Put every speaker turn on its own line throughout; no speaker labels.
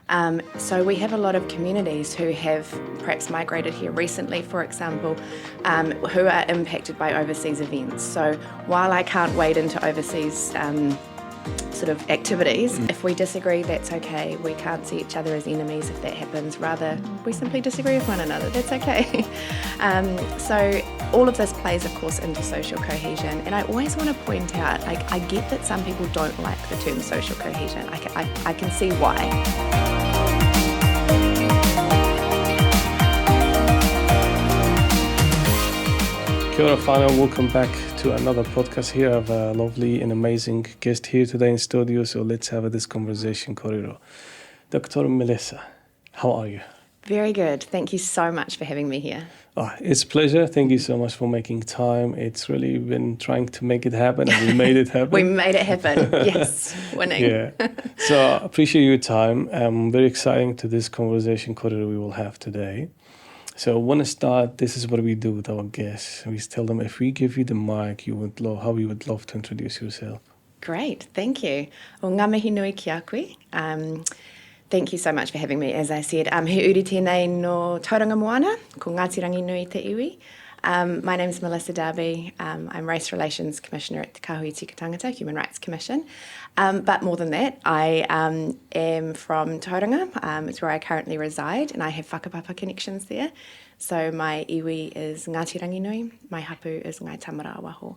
So we have a lot of communities who have perhaps migrated here recently, for example, who are impacted by overseas events. So while I can't wade into overseas sort of activities, if we disagree, that's okay. We can't see each other as enemies if that happens. Rather, we simply disagree with one another. That's okay. So all of this plays, of course, into social cohesion. And I always want to point out, I get that some people don't like the term social cohesion. I can see why.
Kia ora whānau, welcome back to another podcast here. I have a lovely and amazing guest here today in studio, so let's have this conversation, kōrero. Dr. Melissa, how are you?
Very good. Thank you so much for having me here.
Oh, it's a pleasure. Thank you so much for making time. It's really been trying to make it happen, and we made it happen.
We made it happen, yes, winning.
Yeah. So I appreciate your time. Very exciting to this conversation, kōrero, we will have today. So I want to start, this is what we do with our guests. We tell them, if we give you the mic, how you would love to introduce yourself.
Great, thank you. Well, ngā mihi nui ki a koe. Thank you so much for having me. As I said, he uri tēnei no Tauranga moana, ko Ngāti Ranginui te iwi. My name is Melissa Darby. I'm Race Relations Commissioner at Te Kāhui Tika Tangata, Human Rights Commission. But more than that, I am from Tauranga. It's where I currently reside, and I have whakapapa connections there. So my iwi is Ngāti Ranginui, my hapū is Ngāi Tamarāwaho.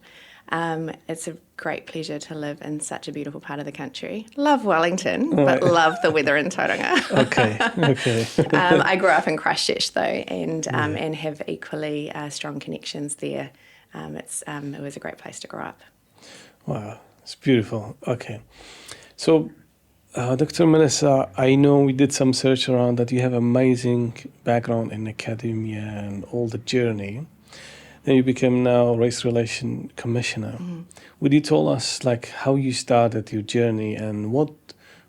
It's a great pleasure to live in such a beautiful part of the country. Love Wellington, but love the weather in Tauranga.
Okay.
I grew up in Christchurch though, and have equally strong connections there. It was a great place to grow up.
Wow, it's beautiful. Okay. So, Dr. Melissa, I know we did some search around that you have amazing background in academia and all the journey. Then you became now Race Relation Commissioner. Mm-hmm. Would you tell us how you started your journey and what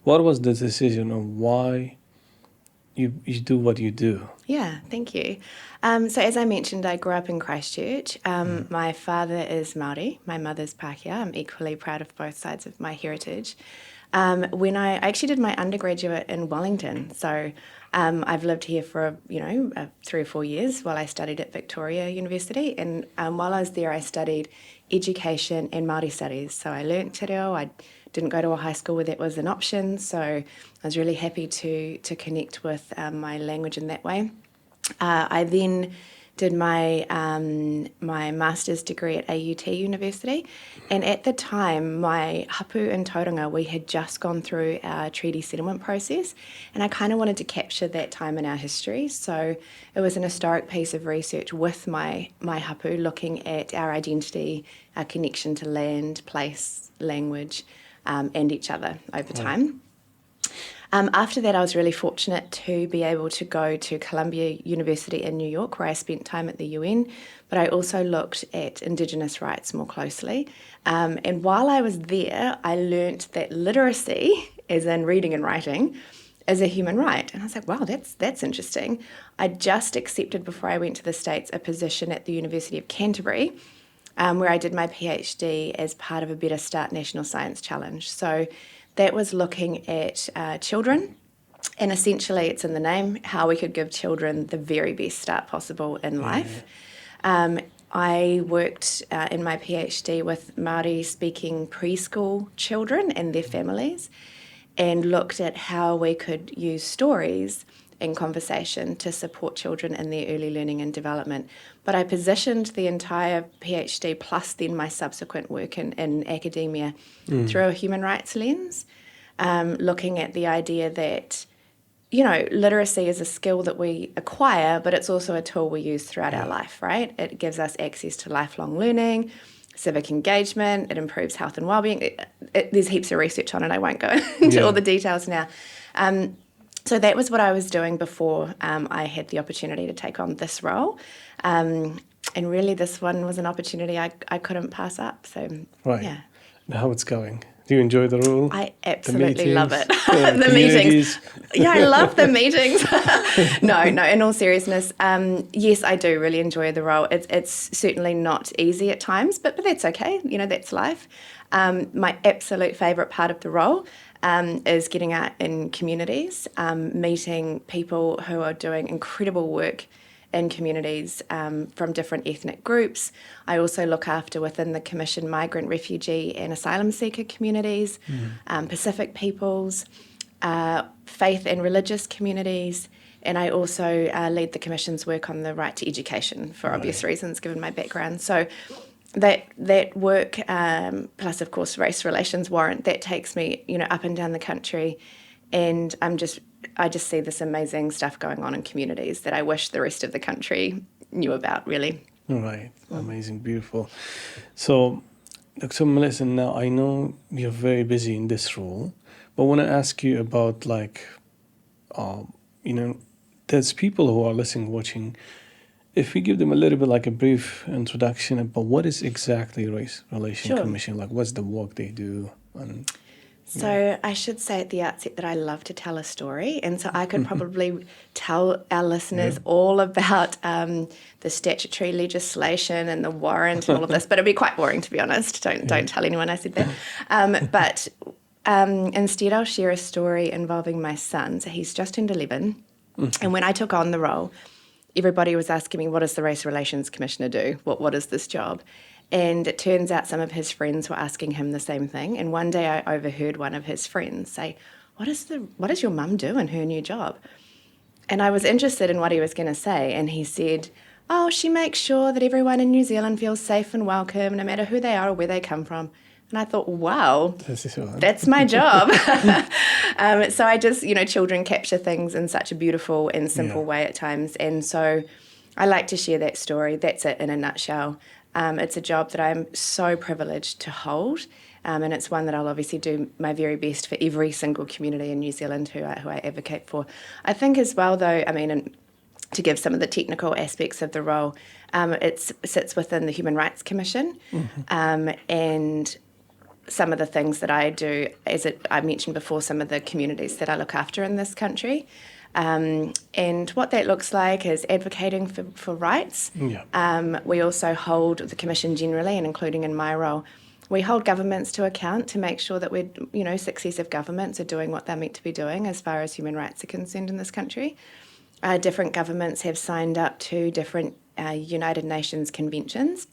was the decision of why you do what you do?
Yeah, thank you. So as I mentioned, I grew up in Christchurch. My father is Māori, my mother's Pākehā. I'm equally proud of both sides of my heritage. When I actually did my undergraduate in Wellington, so I've lived here for 3 or 4 years while I studied at Victoria University, and while I was there I studied education and Māori studies. So I learnt te reo. I didn't go to a high school where that was an option, so I was really happy to connect with my language in that way. I then did my master's degree at AUT University, and at the time my hapū in Tauranga, we had just gone through our treaty settlement process, and I kind of wanted to capture that time in our history. So it was an historic piece of research with my hapū, looking at our identity, our connection to land, place, language, and each other over time. After that, I was really fortunate to be able to go to Columbia University in New York, where I spent time at the UN, but I also looked at Indigenous rights more closely. And while I was there, I learnt that literacy, as in reading and writing, is a human right. And I was like, wow, that's interesting. I just accepted, before I went to the States, a position at the University of Canterbury, where I did my PhD as part of a Better Start National Science Challenge. So that was looking at children, and essentially it's in the name, how we could give children the very best start possible in life. I worked in my PhD with Māori speaking preschool children and their families, and looked at how we could use stories in conversation to support children in their early learning and development. But I positioned the entire PhD plus then my subsequent work in academia through a human rights lens, looking at the idea that, literacy is a skill that we acquire, but it's also a tool we use throughout our life, right? It gives us access to lifelong learning, civic engagement, it improves health and wellbeing. There's heaps of research on it, I won't go into all the details now. So that was what I was doing before I had the opportunity to take on this role. And really this one was an opportunity I couldn't pass up. So, yeah.
And how it's going? Do you enjoy the role?
I absolutely love it. The meetings. Yeah, I love the meetings. No, in all seriousness, yes, I do really enjoy the role. It's certainly not easy at times, but that's okay. That's life. My absolute favourite part of the role is getting out in communities, meeting people who are doing incredible work in communities from different ethnic groups. I also look after within the Commission migrant, refugee and asylum seeker communities, Pacific peoples, faith and religious communities, and I also lead the Commission's work on the right to education for obvious reasons, given my background. So that work, plus of course race relations warrant, that takes me, up and down the country, and I just see this amazing stuff going on in communities that I wish the rest of the country knew about, really.
Right. Amazing, beautiful. So, Dr. Melissa, now I know you're very busy in this role, but I want to ask you about there's people who are listening, watching. If we give them a little bit like a brief introduction about what is exactly Race Relation Commission, like what's the work they do?
So I should say at the outset that I love to tell a story, and so I could probably tell our listeners all about the statutory legislation and the warrant and all of this, but it'd be quite boring, to be honest. Don't tell anyone I said that. But instead I'll share a story involving my son. So he's just turned 11, and when I took on the role, everybody was asking me, what does the Race Relations Commissioner do? What is this job? And it turns out some of his friends were asking him the same thing. And one day I overheard one of his friends say, what does your mum do in her new job? And I was interested in what he was going to say. And he said, oh, she makes sure that everyone in New Zealand feels safe and welcome, no matter who they are or where they come from. And I thought, wow, that's my job. So I just, children capture things in such a beautiful and simple way at times. And so I like to share that story. That's it in a nutshell. It's a job that I'm so privileged to hold, and it's one that I'll obviously do my very best for every single community in New Zealand who I advocate for. I think as well, though, and to give some of the technical aspects of the role, it sits within the Human Rights Commission, and some of the things that I do, I mentioned before, some of the communities that I look after in this country. And what that looks like is advocating for rights. We also hold the Commission generally, and including in my role, we hold governments to account to make sure that successive governments are doing what they're meant to be doing as far as human rights are concerned in this country. Different governments have signed up to different United Nations conventions.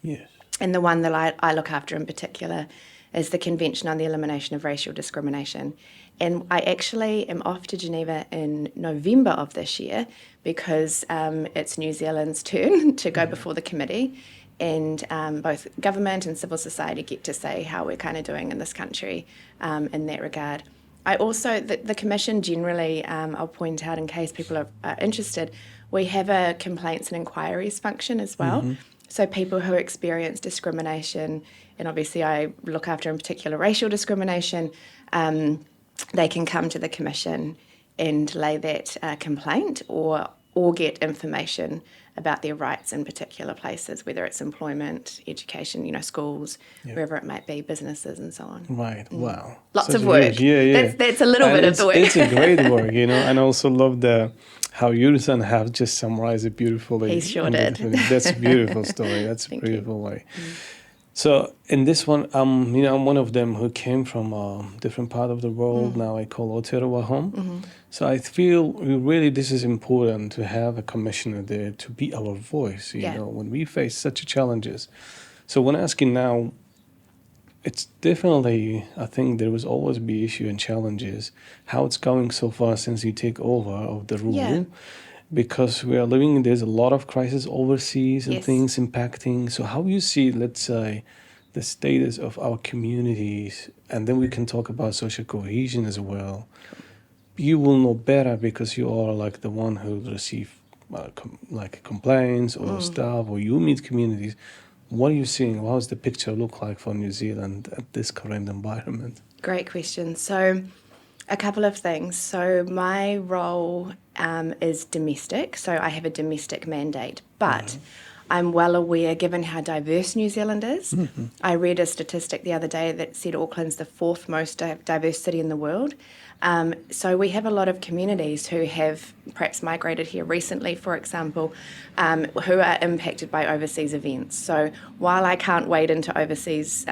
And the one that I look after in particular is the Convention on the Elimination of Racial Discrimination. And I actually am off to Geneva in November of this year because it's New Zealand's turn to go before the committee, and both government and civil society get to say how we're kind of doing in this country in that regard. I also, the Commission generally, I'll point out in case people are interested, we have a complaints and inquiries function as well. So people who experience discrimination, and obviously I look after in particular racial discrimination, they can come to the Commission and lay that complaint or get information about their rights in particular places, whether it's employment, education, schools, wherever it might be, businesses and so on.
Right, wow.
Lots of work. That's a little bit of the work.
It's a great work, and I also love how your son have just summarized it beautifully.
He sure did.
That's a beautiful story. That's a beautiful way. So in this one, I'm one of them who came from a different part of the world. Now I call Aotearoa home. So I feel really this is important to have a commissioner there to be our voice, when we face such challenges. So when asking now, it's definitely, I think there will always be issue and challenges. How it's going so far since you take over of the rule. Because we are living, there's a lot of crisis overseas and things impacting. So how you see, let's say, the status of our communities, and then we can talk about social cohesion as well. You will know better because you are like the one who receive complaints or stuff, or you meet communities. What are you seeing? How does the picture look like for New Zealand at this current environment?
Great question. So a couple of things. So my role is domestic, so I have a domestic mandate, but I'm well aware, given how diverse New Zealand is. I read a statistic the other day that said Auckland's the fourth most diverse city in the world. So we have a lot of communities who have perhaps migrated here recently, for example, who are impacted by overseas events. So while I can't wade into overseas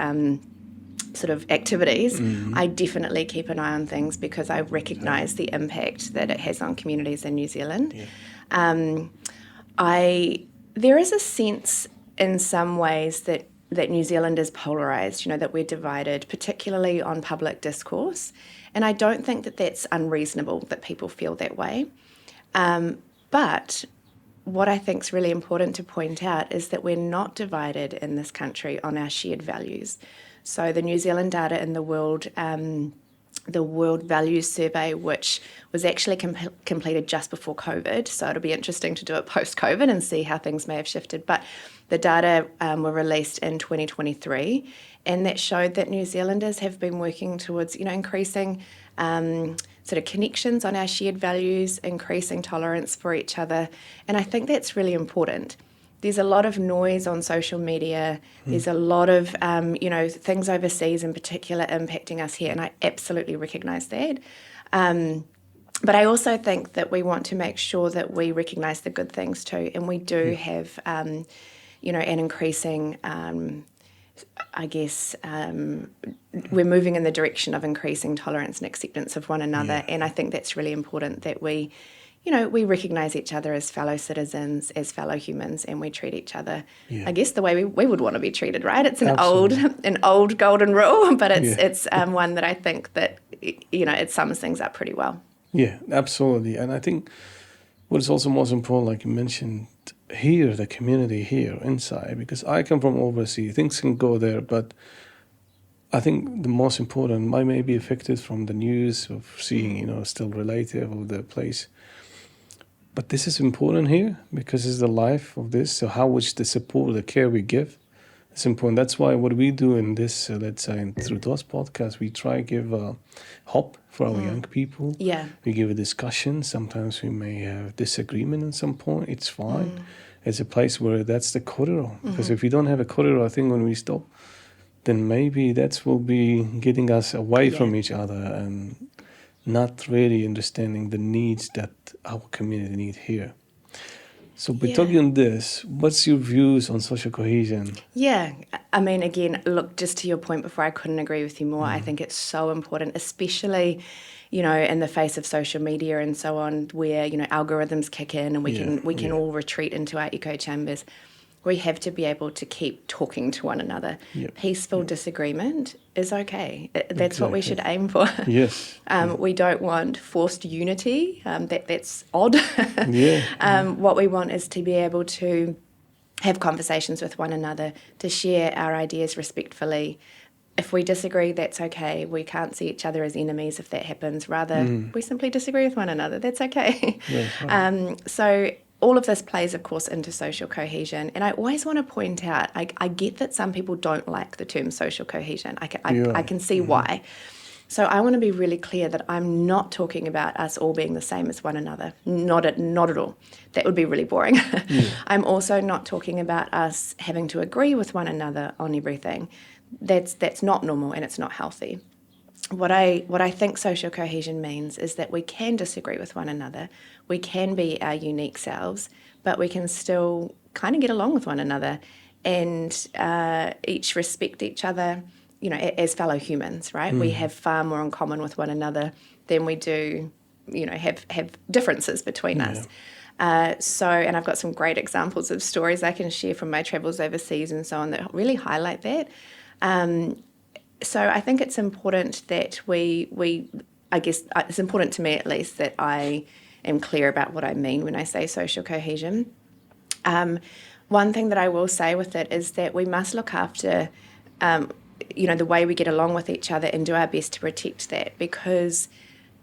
sort of activities, I definitely keep an eye on things because I recognise the impact that it has on communities in New Zealand. There is a sense in some ways that New Zealand is polarised, that we're divided, particularly on public discourse. And I don't think that that's unreasonable that people feel that way. But what I think is really important to point out is that we're not divided in this country on our shared values. So the New Zealand data in the World Values Survey, which was actually completed just before COVID, so it'll be interesting to do it post-COVID and see how things may have shifted. But the data were released in 2023, and that showed that New Zealanders have been working towards, increasing sort of connections on our shared values, increasing tolerance for each other, and I think that's really important. There's a lot of noise on social media. There's a lot of, things overseas in particular impacting us here, and I absolutely recognise that. But I also think that we want to make sure that we recognise the good things too, and we do have, an increasing, we're moving in the direction of increasing tolerance and acceptance of one another, and I think that's really important that we recognise each other as fellow citizens, as fellow humans, and we treat each other, I guess, the way we would want to be treated, right? It's an old golden rule, but it's one that I think that, it sums things up pretty well.
Yeah, absolutely. And I think what is also most important, like you mentioned, here, the community here inside, because I come from overseas, things can go there, but I think the most important, I may be affected from the news of seeing, still relative of the place. But this is important here because it's the life of this. So how much the support, the care we give, it's important. That's why what we do in this, let's say, through those podcasts, we try to give hope for our young people.
Yeah.
We give a discussion. Sometimes we may have disagreement at some point. It's fine. It's a place where that's the corridor. Because if we don't have a corridor, I think when we stop, then maybe that will be getting us away from each other and not really understanding the needs that our community need here. So by talking on this, what's your views on social cohesion?
Yeah, I mean, again, look, just to your point before, I couldn't agree with you more. I think it's so important, especially, in the face of social media and so on, where, algorithms kick in and we can all retreat into our echo chambers. We have to be able to keep talking to one another. Peaceful disagreement is okay. That's what we should aim for.
Yes.
We don't want forced unity. That's odd. What we want is to be able to have conversations with one another, to share our ideas respectfully. If we disagree, that's okay. We can't see each other as enemies if that happens. Rather, we simply disagree with one another. That's okay. So all of this plays, of course, into social cohesion. And I always want to point out, I get that some people don't like the term social cohesion. I can see why. So I want to be really clear that I'm not talking about us all being the same as one another. Not at all. That would be really boring. I'm also not talking about us having to agree with one another on everything. That's not normal and it's not healthy. What I think social cohesion means is that we can disagree with one another, we can be our unique selves, but we can still kind of get along with one another and each respect each other, as fellow humans, right? We have far more in common with one another than we do, have differences between us. And I've got some great examples of stories I can share from my travels overseas and so on that really highlight that. So I think it's important that I guess it's important to me at least that I am clear about what I mean when I say social cohesion. One thing that I will say with it is that we must look after, the way we get along with each other and do our best to protect that, because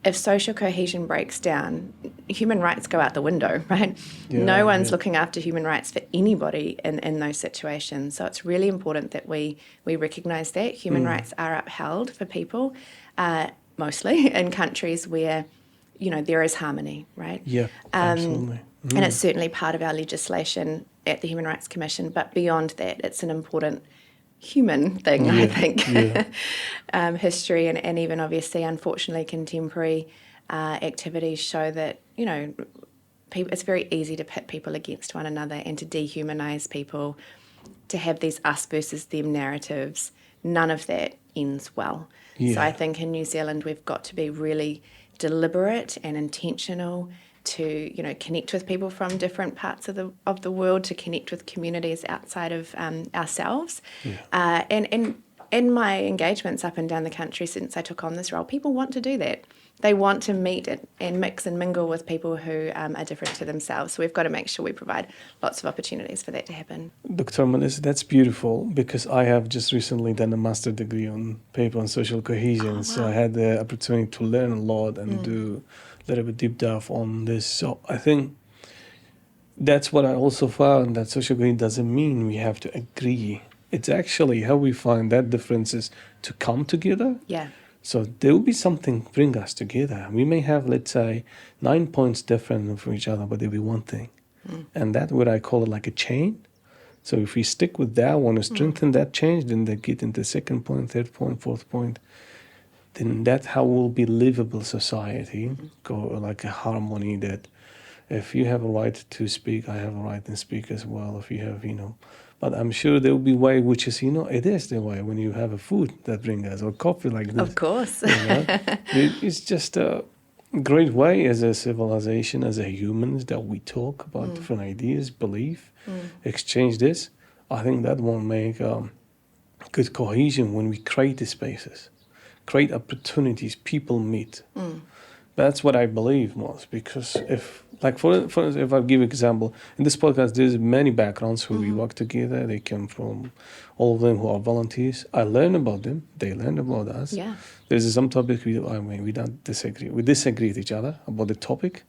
if social cohesion breaks down, human rights go out the window, right? No one's looking after human rights for anybody in those situations. So it's really important that we recognise that human rights are upheld for people, mostly in countries where, there is harmony, right?
Yeah, absolutely.
And it's certainly part of our legislation at the Human Rights Commission. But beyond that, it's an important human thing, I think. History and even obviously, unfortunately, contemporary activities show that, it's very easy to pit people against one another and to dehumanise people, to have these us versus them narratives. None of that ends well.
Yeah.
So I think in New Zealand we've got to be really deliberate and intentional to, connect with people from different parts of the world, to connect with communities outside of ourselves.
Yeah.
And in my engagements up and down the country since I took on this role, people want to do that. They want to meet and mix and mingle with people who are different to themselves. So we've got to make sure we provide lots of opportunities for that to happen.
Dr. Melissa, that's beautiful, because I have just recently done a master's degree on paper on social cohesion.
Oh, wow.
So I had the opportunity to learn a lot and do a little bit deep dive on this. So I think that's what I also found, that social cohesion doesn't mean we have to agree. It's actually how we find that differences to come together.
Yeah.
So there will be something bring us together. We may have, let's say, 9 points different from each other, but there'll be one thing. And that's what I call it, like a chain. So if we stick with that one and strengthen that chain, then they get into second point, third point, fourth point. Then that's how will be livable society, go like a harmony, that if you have a right to speak, I have a right to speak as well. If you have, but I'm sure there will be way which is, it is the way when you have a food that brings us, or coffee like this.
Of course.
It's just a great way as a civilization, as a humans, that we talk about different ideas, belief, exchange this. I think that will make good cohesion when we create the spaces, create opportunities, people meet. That's what I believe most, because if, like for instance, if I give an example, in this podcast, there's many backgrounds who we work together. They come from, all of them who are volunteers. I learn about them. They learn about us.
Yeah.
There's some topic we don't disagree. We disagree with each other about the topic,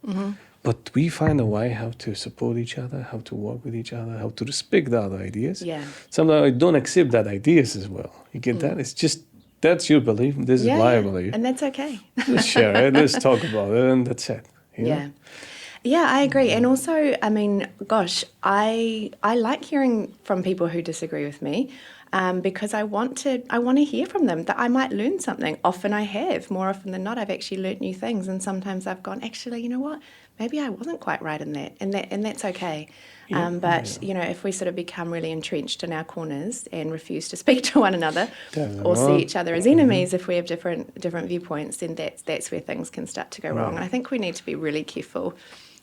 but we find a way how to support each other, how to work with each other, how to respect the other ideas.
Yeah.
Sometimes I don't accept that ideas as well. You get that? It's just, that's your belief. This is my belief.
And that's okay.
Let's share it. Let's talk about it, and that's it.
Yeah. Yeah, I agree. And also, I mean, gosh, I like hearing from people who disagree with me, because I want to hear from them, that I might learn something. Often I have. More often than not, I've actually learnt new things, and sometimes I've gone, actually, you know what? Maybe I wasn't quite right in that, and that's okay. If we sort of become really entrenched in our corners and refuse to speak to one another, or see each other as enemies, if we have different viewpoints, then that's where things can start to go wrong. And I think we need to be really careful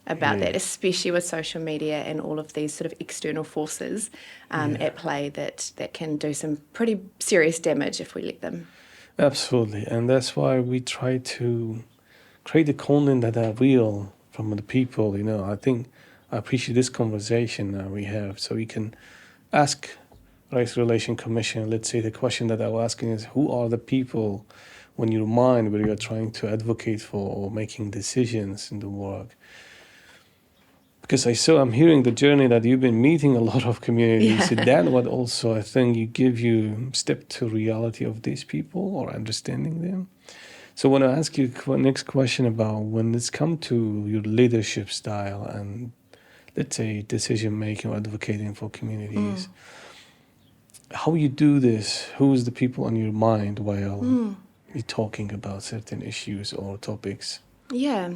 about that, especially with social media and all of these sort of external forces at play that can do some pretty serious damage if we let them.
Absolutely, and that's why we try to create the content that are real from the people. I think I appreciate this conversation we have, so we can ask Race Relation Commission, let's say the question that I was asking is, who are the people when your mind where you're trying to advocate for or making decisions in the work? Because I'm hearing the journey that you've been meeting a lot of communities. So that what also I think you step to reality of these people or understanding them. So I want to ask you next question about when it's come to your leadership style and, let's say, decision making or advocating for communities. How you do this? Who's the people on your mind while you're talking about certain issues or topics?
Yeah.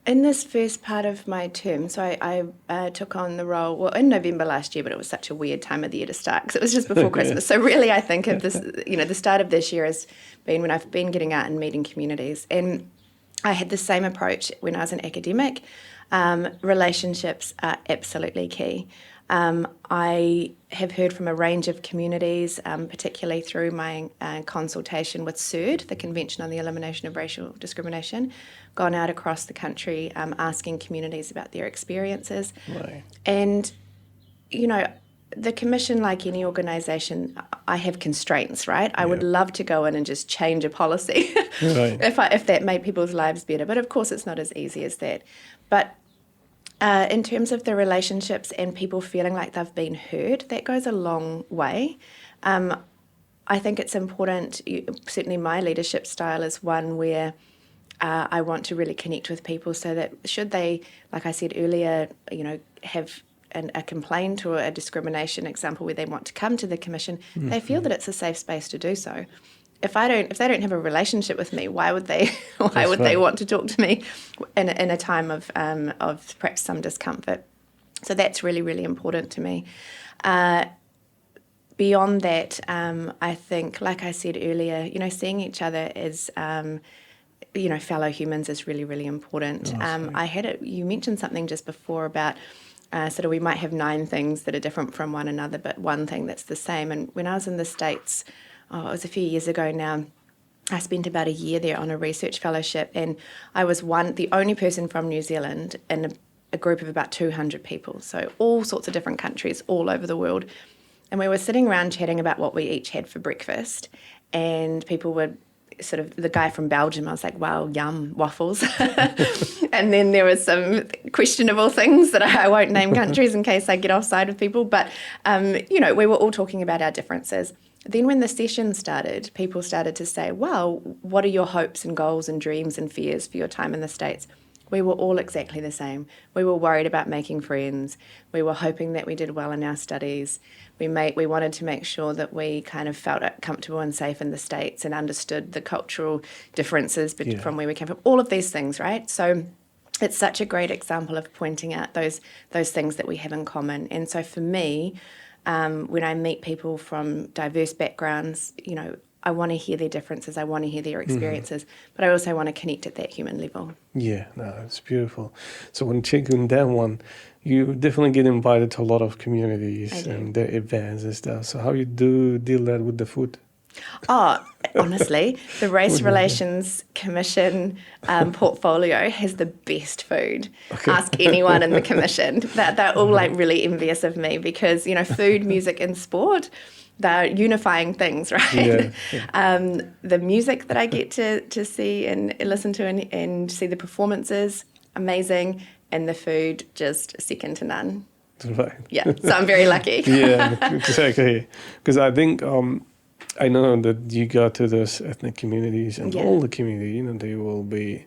In this first part of my term, so I took on the role, in November last year, but it was such a weird time of the year to start because it was just before Christmas. So really I think of this, the start of this year has been when I've been getting out and meeting communities. And I had the same approach when I was an academic. Relationships are absolutely key. I have heard from a range of communities, particularly through my consultation with CERD, the Convention on the Elimination of Racial Discrimination, gone out across the country asking communities about their experiences.
Right.
And, the Commission, like any organisation, I have constraints, right? I would love to go in and just change a policy if that made people's lives better. But of course, it's not as easy as that. But in terms of the relationships and people feeling like they've been heard, that goes a long way. I think it's important, certainly my leadership style is one where I want to really connect with people so that should they, like I said earlier, have a complaint or a discrimination example where they want to come to the Commission, they feel that it's a safe space to do so. If they don't have a relationship with me, why would they they want to talk to me in a time of perhaps some discomfort? So that's really, really important to me. beyond that, I think, like I said earlier, seeing each other as fellow humans is really, really important. You mentioned something just before about sort of we might have 9 things that are different from one another, but one thing that's the same. And when I was in the States, it was a few years ago now, I spent about a year there on a research fellowship, and I was the only person from New Zealand in a group of about 200 people, so all sorts of different countries all over the world. And we were sitting around chatting about what we each had for breakfast, and people were sort of, the guy from Belgium, I was like, wow, yum, waffles. And then there was some questionable things that I won't name countries in case I get offside with people, but, we were all talking about our differences. Then when the session started, people started to say, well, what are your hopes and goals and dreams and fears for your time in the States? We were all exactly the same. We were worried about making friends. We were hoping that we did well in our studies. We wanted to make sure that we kind of felt comfortable and safe in the States and understood the cultural differences from where we came from. All of these things, right? So it's such a great example of pointing out those things that we have in common. And so for me, when I meet people from diverse backgrounds, I want to hear their differences, I want to hear their experiences, but I also want to connect at that human level.
Yeah, no, it's beautiful. So when checking that one, you definitely get invited to a lot of communities and their events and stuff. So how you do deal that with the food?
Oh, honestly, the Race Relations Commission portfolio has the best food. Okay. Ask anyone in the commission. They're all like really envious of me because, food, music and sport, they're unifying things, right? Yeah. The music that I get to see and listen to and see the performances, amazing. And the food, just second to none.
Right.
Yeah, so I'm very lucky.
Yeah, exactly. Because I think... I know that you go to those ethnic communities and all the community, they will be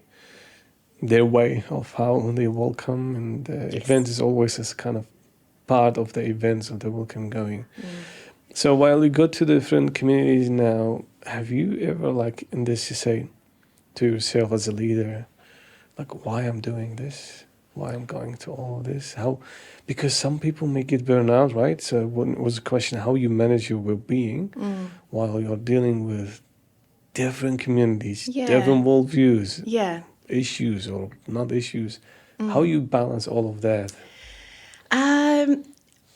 their way of how they welcome, and the event is always as kind of part of the events of the welcome going. So while you go to different communities now, have you ever, like in this, you say to yourself as a leader, like, why I'm doing this? Why I'm going to all of this? How? Because some people may get burned out, right? So it was a question how you manage your well-being while you're dealing with different communities, different worldviews, issues or not issues. How you balance all of that?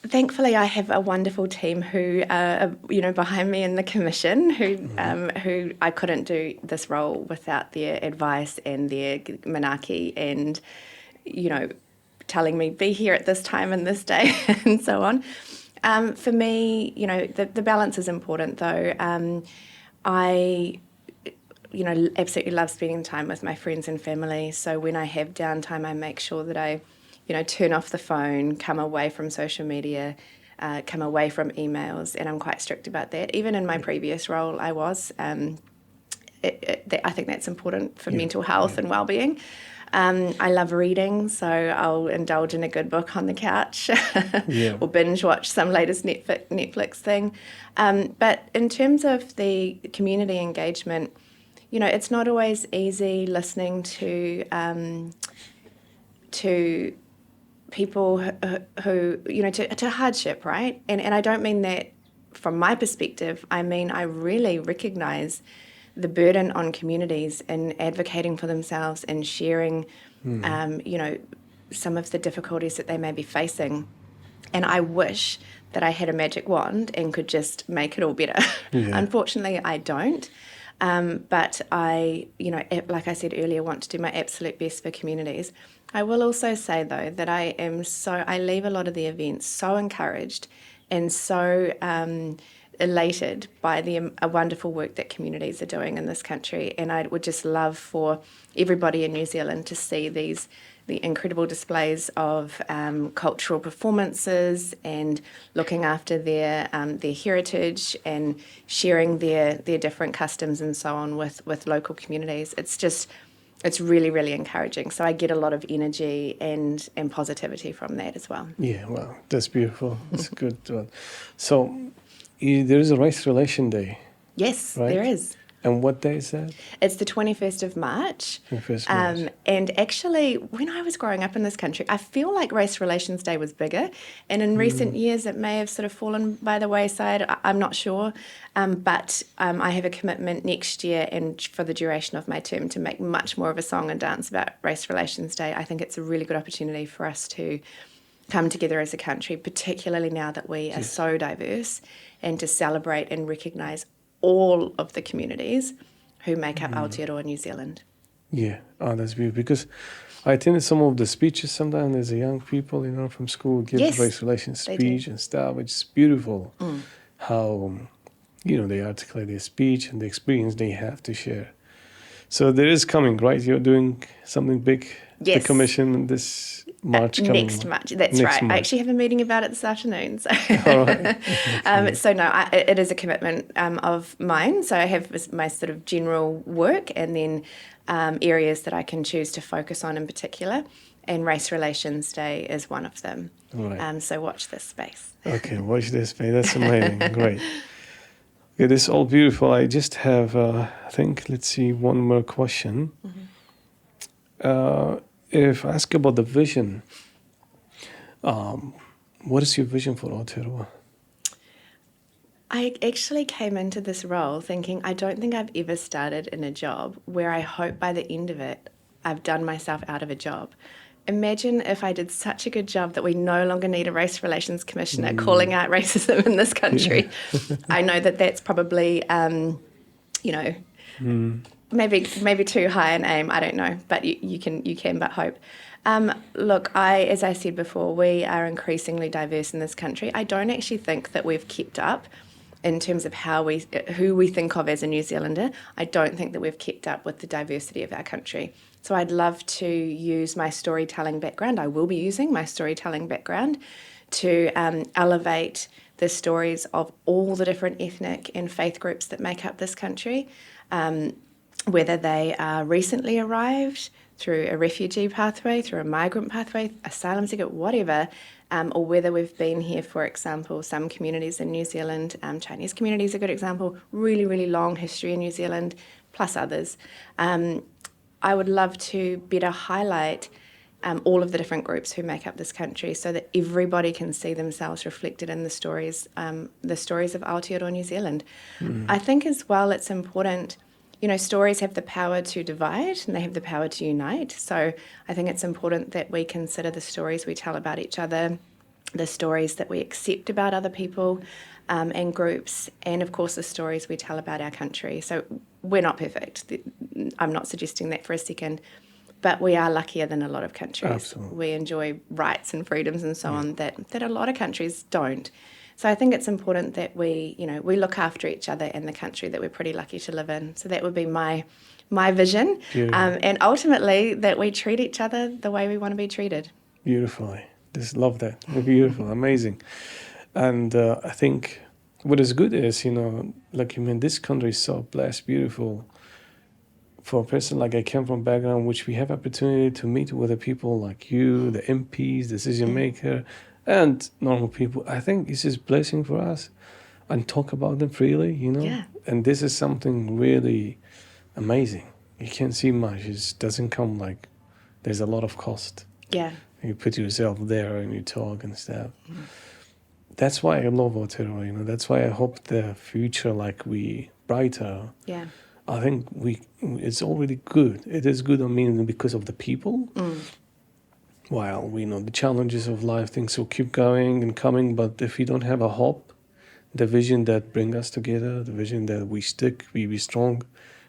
Thankfully, I have a wonderful team who are, behind me in the commission, who I couldn't do this role without their advice and their manaki and, telling me, be here at this time and this day and so on. For me, the balance is important though. I, absolutely love spending time with my friends and family. So when I have downtime, I make sure that I, turn off the phone, come away from social media, come away from emails, and I'm quite strict about that. Even in my previous role, I was. I think that's important for mental health and well-being. I love reading, so I'll indulge in a good book on the couch or binge watch some latest Netflix thing. But in terms of the community engagement, it's not always easy listening to people who to hardship, right? And I don't mean that from my perspective. I mean, I really recognise the burden on communities in advocating for themselves and sharing, some of the difficulties that they may be facing. And I wish that I had a magic wand and could just make it all better. Yeah. Unfortunately, I don't. But I, like I said earlier, want to do my absolute best for communities. I will also say, though, that I leave a lot of the events so encouraged and so elated by the wonderful work that communities are doing in this country. And I would just love for everybody in New Zealand to see the incredible displays of cultural performances and looking after their heritage and sharing their different customs and so on with local communities. It's really, really encouraging. So I get a lot of energy and positivity from that as well.
Yeah, well, that's beautiful. That's a good one. So there is a Race Relation Day.
Yes,
right?
there is.
And what day is that?
It's the 21st of March.
21st March.
And actually, when I was growing up in this country, I feel like Race Relations Day was bigger. And in recent years, it may have sort of fallen by the wayside. I'm not sure. But I have a commitment next year and for the duration of my term to make much more of a song and dance about Race Relations Day. I think it's a really good opportunity for us to come together as a country, particularly now that we are so diverse, and to celebrate and recognise all of the communities who make up Aotearoa New Zealand.
Yeah, oh, that's beautiful. Because I attended some of the speeches sometimes as a young people, from school, give race relations speech and stuff, which is beautiful. How, they articulate their speech and the experience they have to share. So there is coming, right? You're doing something big, the commission this March coming.
Next March, that's right. March. I actually have a meeting about it this afternoon. So,
all right.
So no, it is a commitment of mine. So I have my sort of general work and then areas that I can choose to focus on in particular. And Race Relations Day is one of them.
Right.
So watch this space.
Okay, watch this space. That's amazing. Great. Okay, this is all beautiful. I just have, one more question. If I ask about the vision, what is your vision for Aotearoa?
I actually came into this role thinking I don't think I've ever started in a job where I hope by the end of it I've done myself out of a job. Imagine if I did such a good job that we no longer need a race relations commissioner calling out racism in this country. I know that that's probably, maybe too high an aim. I don't know, but you can but hope. Look, as I said before, we are increasingly diverse in this country. I don't actually think that we've kept up in terms of who we think of as a New Zealander. I don't think that we've kept up with the diversity of our country. So I'd love to use my storytelling background. I will be using my storytelling background to elevate the stories of all the different ethnic and faith groups that make up this country, whether they are recently arrived through a refugee pathway, through a migrant pathway, asylum seeker, whatever, or whether we've been here, for example, some communities in New Zealand, Chinese community is a good example, really, really long history in New Zealand, plus others. I would love to better highlight all of the different groups who make up this country so that everybody can see themselves reflected in the stories of Aotearoa New Zealand. I think as well it's important, stories have the power to divide and they have the power to unite. So I think it's important that we consider the stories we tell about each other, the stories that we accept about other people and groups, and of course the stories we tell about our country. So we're not perfect. I'm not suggesting that for a second, but we are luckier than a lot of countries.
Absolutely.
We enjoy rights and freedoms and so on that a lot of countries don't. So I think it's important that we look after each other and the country that we're pretty lucky to live in. So that would be my vision. And ultimately that we treat each other the way we want to be treated.
Beautifully. Just love that. Beautiful. Amazing. And I think what is good is, this country is so blessed, beautiful. For a person like I came from a background which we have opportunity to meet with the people like you, the MPs, decision maker, and normal people. I think it's just a blessing for us and talk about them freely,
Yeah.
And this is something really amazing. You can't see much. It doesn't come like there's a lot of cost.
Yeah.
You put yourself there and you talk and stuff. That's why I love Aotearoa, That's why I hope the future brighter.
Yeah.
I think it's already good. It is good, because of the people. While we know the challenges of life, things will keep going and coming. But if we don't have a hope, the vision that bring us together, the vision that we stick, we be strong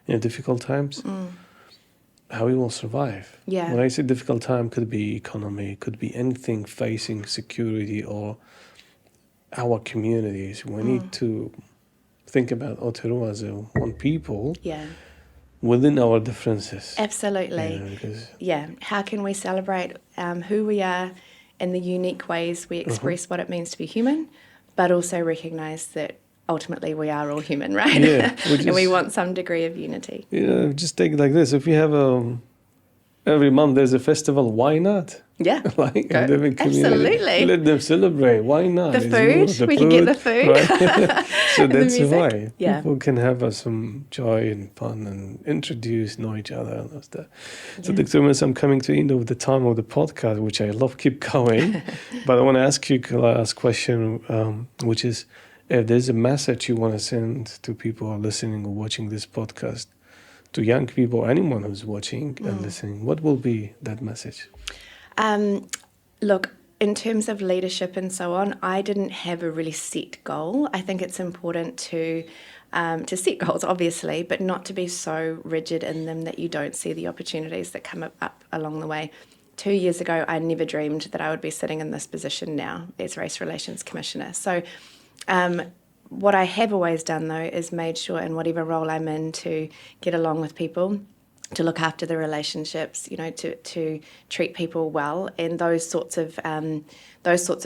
in difficult times, how we will survive.
Yeah.
When I say difficult time, could be economy, could be anything facing security or our communities. We need to think about Aotearoa as one people within our differences.
Absolutely. How can we celebrate who we are in the unique ways we express what it means to be human, but also recognise that ultimately we are all human, right?
Yeah.
And we want some degree of unity.
Just take it like this. If you have a every month there's a festival. Why not?
Yeah.
Like a different community.
Absolutely.
Let them celebrate. Why not?
The food. We can get the food.
Right? So that's
music.
why.
Yeah.
People can have some joy and fun and introduce, know each other and all that. So Dr. Miss, I'm coming to the end of the time of the podcast, which I love keep going. But I want to ask you a last question, which is, if there's a message you want to send to people who are listening or watching this podcast, to young people, anyone who's watching and listening, what will be that message?
Look, in terms of leadership and so on, I didn't have a really set goal. I think it's important to set goals, obviously, but not to be so rigid in them that you don't see the opportunities that come up along the way. 2 years ago, I never dreamed that I would be sitting in this position now as Race Relations Commissioner. So what I have always done, though, is made sure in whatever role I'm in to get along with people, to look after the relationships, to treat people well, and those sorts of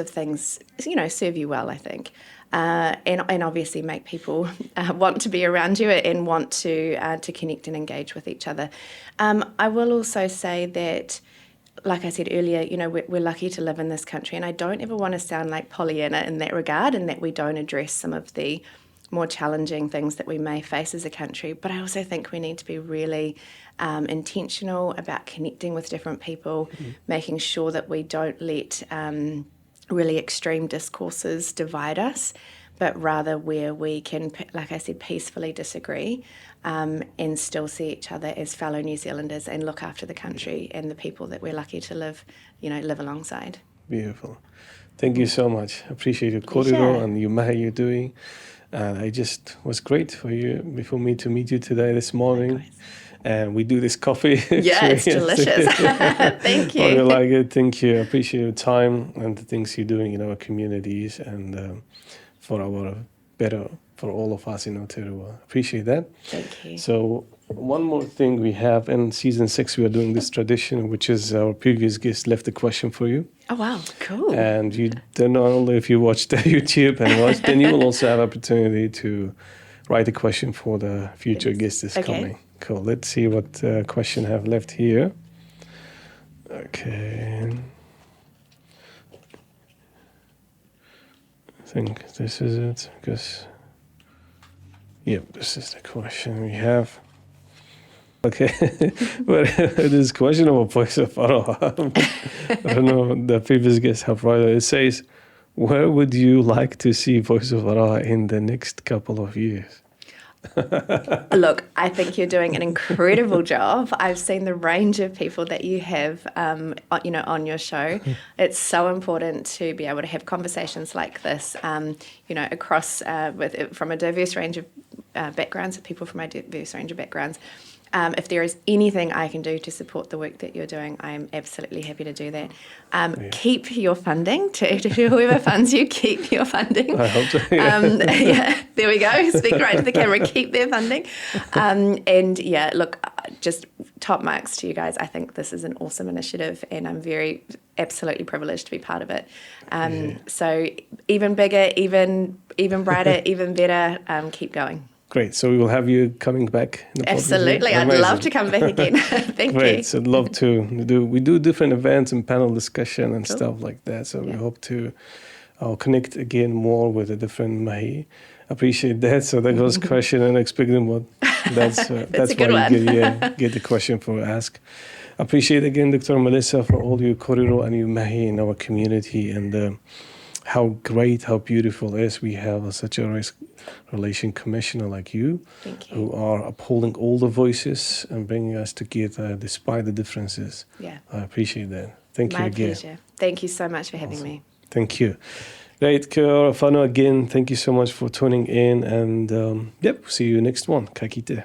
things, serve you well, I think, and obviously make people want to be around you and want to connect and engage with each other. I will also say that, like I said earlier, we're lucky to live in this country, and I don't ever want to sound like Pollyanna in that regard, and that we don't address some of the more challenging things that we may face as a country. But I also think we need to be really intentional about connecting with different people, making sure that we don't let really extreme discourses divide us, but rather where we can, like I said, peacefully disagree and still see each other as fellow New Zealanders and look after the country and the people that we're lucky to live alongside.
Beautiful. Thank you so much. Appreciate your kōrero and your mahi you're doing. And I just was great for me to meet you today, this morning.
Likewise.
And we do this coffee.
Yeah, it's delicious. Thank you.
Oh, you like it? Thank you. I appreciate your time and the things you're doing in our communities and for all of us in Aotearoa. Appreciate that.
Thank you.
So one more thing we have in season 6, we are doing this tradition, which is our previous guest left a question for you.
Oh, wow. Cool.
And you don't know, only if you watch the YouTube and watch, then you will also have opportunity to write a question for the future guest that's coming. Cool. Let's see what question I have left here. Okay. I think this is it, because, yep, this is the question we have. Okay, but this question of a Voice of Aroha, I don't know, the previous guests have right. It says, where would you like to see Voice of Aroha in the next couple of years?
Look, I think you're doing an incredible job. I've seen the range of people that you have, on your show. It's so important to be able to have conversations like this, across from a diverse range of backgrounds, people from a diverse range of backgrounds. If there is anything I can do to support the work that you're doing, I'm absolutely happy to do that. Keep your funding. To whoever funds you, keep your funding.
I hope so.
There we go. Speak right to the camera. Keep their funding. Look, just top marks to you guys. I think this is an awesome initiative, and I'm absolutely privileged to be part of it. So even bigger, even brighter, even better. Keep going.
Great. So we will have you coming back in the podcast.
Absolutely. I'd love to come back again. Thank you.
Great. So I'd love to we do different events and panel discussion and stuff like that. So we hope to connect again more with a different mahi. Appreciate that. So that was a question unexpected, but that's
a good
why
one.
you get the question for ask. Appreciate again, Dr. Melissa, for all your kōrero and your mahi in our community, and how great, how beautiful it is we have such a race relation commissioner like you, who are upholding all the voices and bringing us together despite the differences. Yeah, I appreciate that. Thank you again.
My pleasure. Thank you so much for having me.
Thank you. Great, kia ora whanau again. Thank you so much for tuning in, and see you next one. Ka kite.